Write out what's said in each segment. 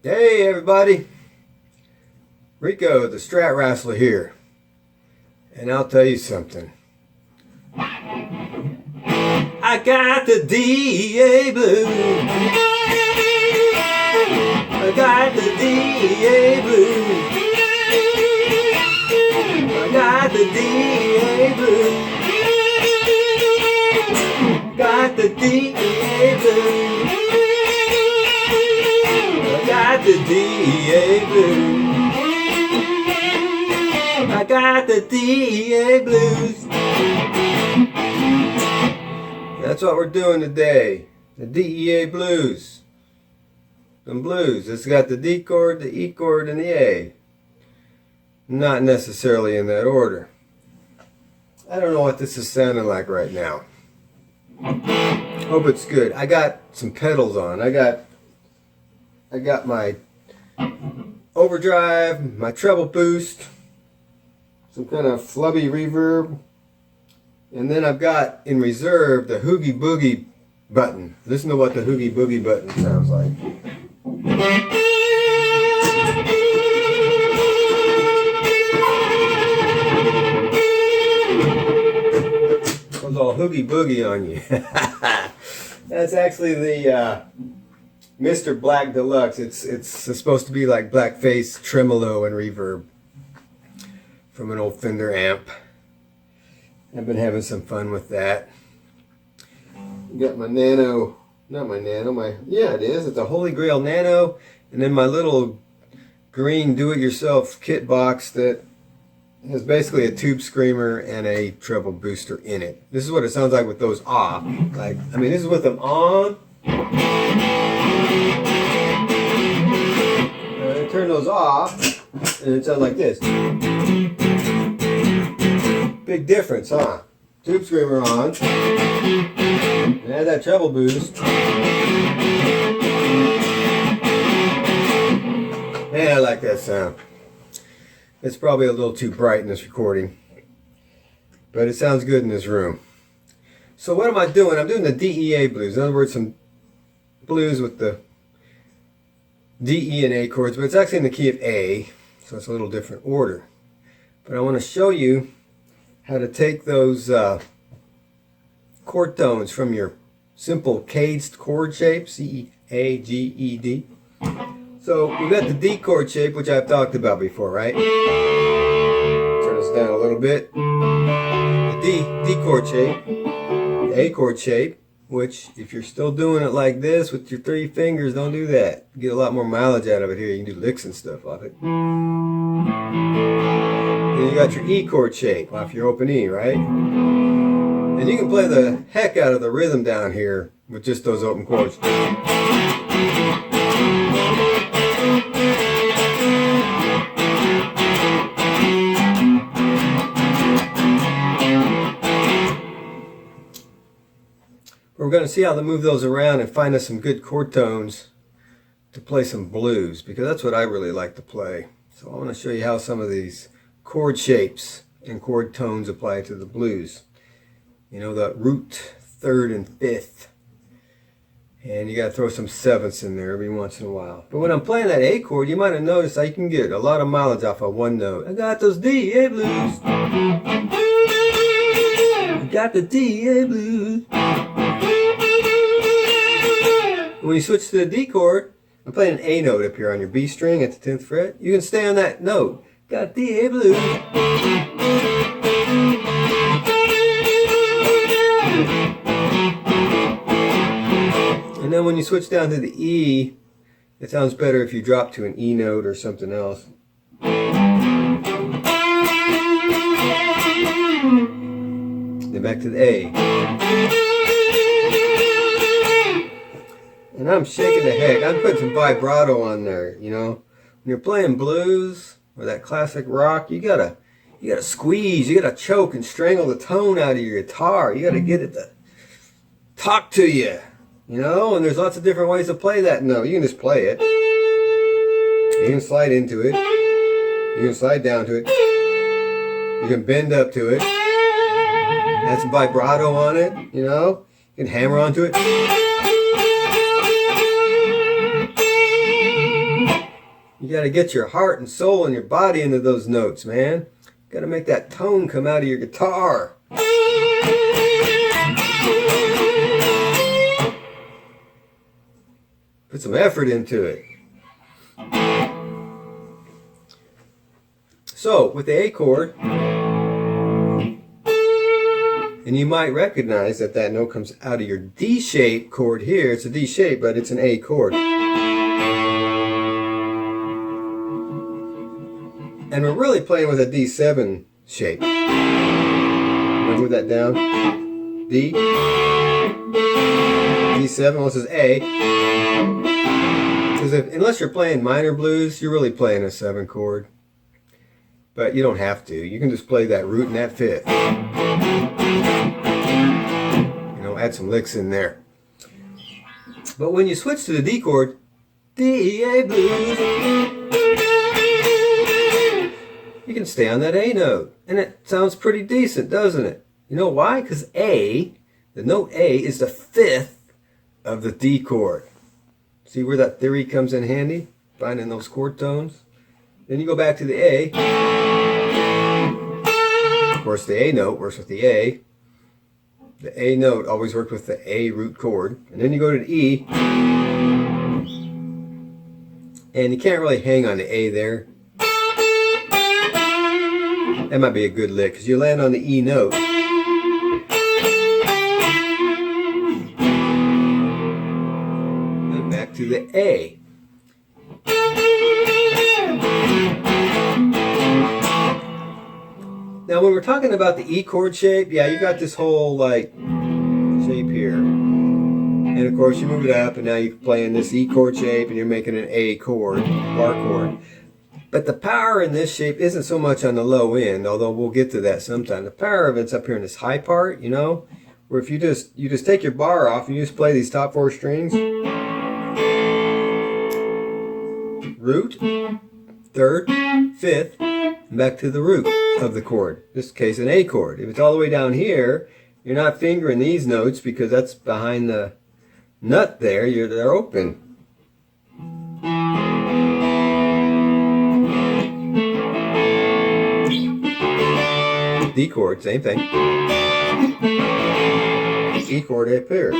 Hey everybody, Rico the Stratwrassler here, and I'll tell you something. I got the DEA Blues. I got the DEA Blues. I got the DEA Blues. Got the DEA Blues. I got the DEA Blues. I got the DEA Blues. That's what we're doing today. The DEA Blues. Some blues. It's got the D chord, the E chord, and the A. Not necessarily in that order. I don't know what this is sounding like right now. Hope it's good. I got some pedals on. I got my overdrive, my treble boost, some kind of flubby reverb, and then I've got in reserve the Hoogey Boogie button. Listen to what the Hoogey Boogie button sounds like. Goes all Hoogey Boogie on you. That's actually the Mr. Black Deluxe. It's supposed to be like blackface tremolo and reverb from an old Fender amp. I've been having some fun with that. Got my Nano, yeah it is, it's a Holy Grail Nano, and then my little green do-it-yourself kit box that has basically a tube screamer and a treble booster in it. This is what it sounds like with those off. This is with them on. Turn those off, and it sounds like this. Big difference, huh? Tube screamer on, and add that treble boost. Man, I like that sound. It's probably a little too bright in this recording, but it sounds good in this room. So what am I doing? I'm doing the DEA Blues. In other words, some blues with the D, E, and A chords, but it's actually in the key of A, so it's a little different order. But I want to show you how to take those chord tones from your simple caged chord shape, C, A, G, E, D. So we've got the D chord shape, which I've talked about before, right? Turn this down a little bit. The D chord shape, the A chord shape, which if you're still doing it like this with your 3 fingers, don't do that. You get a lot more mileage out of it here. You can do licks and stuff off it. Then you got your E chord shape off your open E, right? And you can play the heck out of the rhythm down here with just those open chords. We're going to see how to move those around and find us some good chord tones to play some blues, because that's what I really like to play. So I want to show you how some of these chord shapes and chord tones apply to the blues. You know, the root, 3rd, and 5th. And you got to throw some 7ths in there every once in a while. But when I'm playing that A chord, you might have noticed I can get a lot of mileage off of one note. I got those DEA Blues. I got the DEA Blues. When you switch to the D chord, I'm playing an A note up here on your B string at the 10th fret. You can stay on that note. Got DEA Blues. And then when you switch down to the E, it sounds better if you drop to an E note or something else. Then back to the A. And I'm shaking the heck. I'm putting some vibrato on there, you know. When you're playing blues or that classic rock, you gotta squeeze, you gotta choke and strangle the tone out of your guitar. You gotta get it to talk to you, you know. And there's lots of different ways to play that note. You can just play it. You can slide into it. You can slide down to it. You can bend up to it. Add some vibrato on it, you know. You can hammer onto it. You got to get your heart and soul and your body into those notes, man. You got to make that tone come out of your guitar. Put some effort into it. So, with the A chord, and you might recognize that that note comes out of your D shape chord here. It's a D shape, but it's an A chord. And we're really playing with a D7 shape. Move that down. D. D7, well, this is A. Because unless you're playing minor blues, you're really playing a 7 chord. But you don't have to. You can just play that root and that fifth. You know, add some licks in there. But when you switch to the D chord, DEA Blues, you can stay on that A note. And it sounds pretty decent, doesn't it? You know why? Because A, the note A, is the fifth of the D chord. See where that theory comes in handy? Finding those chord tones. Then you go back to the A. Of course, the A note works with the A. The A note always worked with the A root chord. And then you go to the E. And you can't really hang on the A there. That might be a good lick, because you land on the E note. And back to the A. Now when we're talking about the E chord shape, yeah, you got this whole like shape here. And of course you move it up and now you're playing this E chord shape and you're making an A chord, bar chord. But the power in this shape isn't so much on the low end, although we'll get to that sometime. The power of it's up here in this high part, you know, where if you just take your bar off and you just play these top 4 strings. Root, 3rd, 5th, and back to the root of the chord. In this case, an A chord. If it's all the way down here, you're not fingering these notes because that's behind the nut there. They're open. D chord, same thing. E chord up here.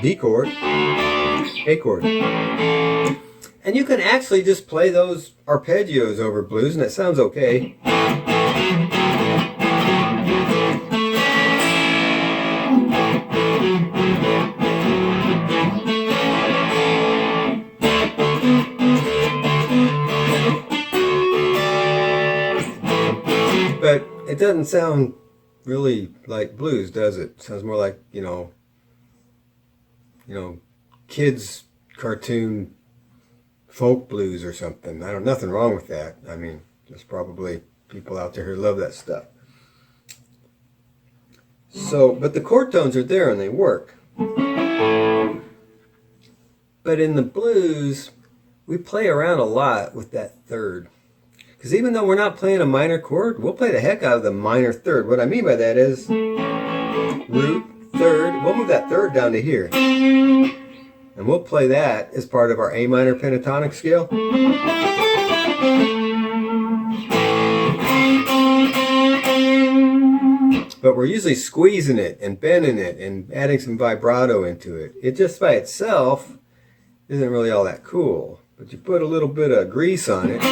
D chord, A chord. And you can actually just play those arpeggios over blues and it sounds okay. But it doesn't sound really like blues, does it? It sounds more like, you know, kids' cartoon folk blues or something. Nothing wrong with that. I mean, there's probably people out there who love that stuff. So, but the chord tones are there and they work. But in the blues, we play around a lot with that third. Because even though we're not playing a minor chord, we'll play the heck out of the minor third. What I mean by that is root, third. We'll move that third down to here. And we'll play that as part of our A minor pentatonic scale. But we're usually squeezing it and bending it and adding some vibrato into it. It just by itself isn't really all that cool. But you put a little bit of grease on it,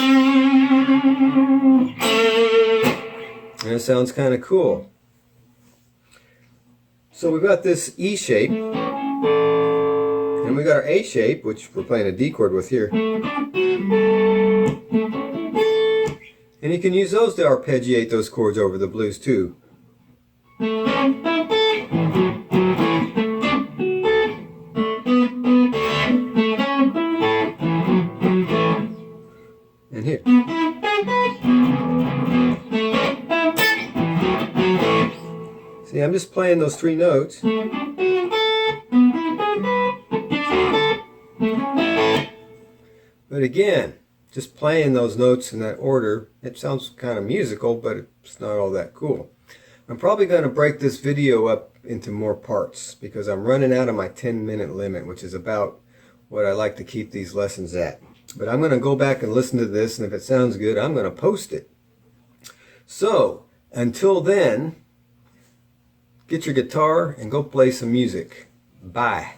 and it sounds kind of cool. So we've got this E shape. And we got our A shape, which we're playing a D chord with here. And you can use those to arpeggiate those chords over the blues too. And here. See, I'm just playing those 3 notes. But again, just playing those notes in that order, it sounds kind of musical, but it's not all that cool. I'm probably going to break this video up into more parts because I'm running out of my 10-minute limit, which is about what I like to keep these lessons at. But I'm going to go back and listen to this, and if it sounds good, I'm going to post it. So, until then, get your guitar and go play some music. Bye.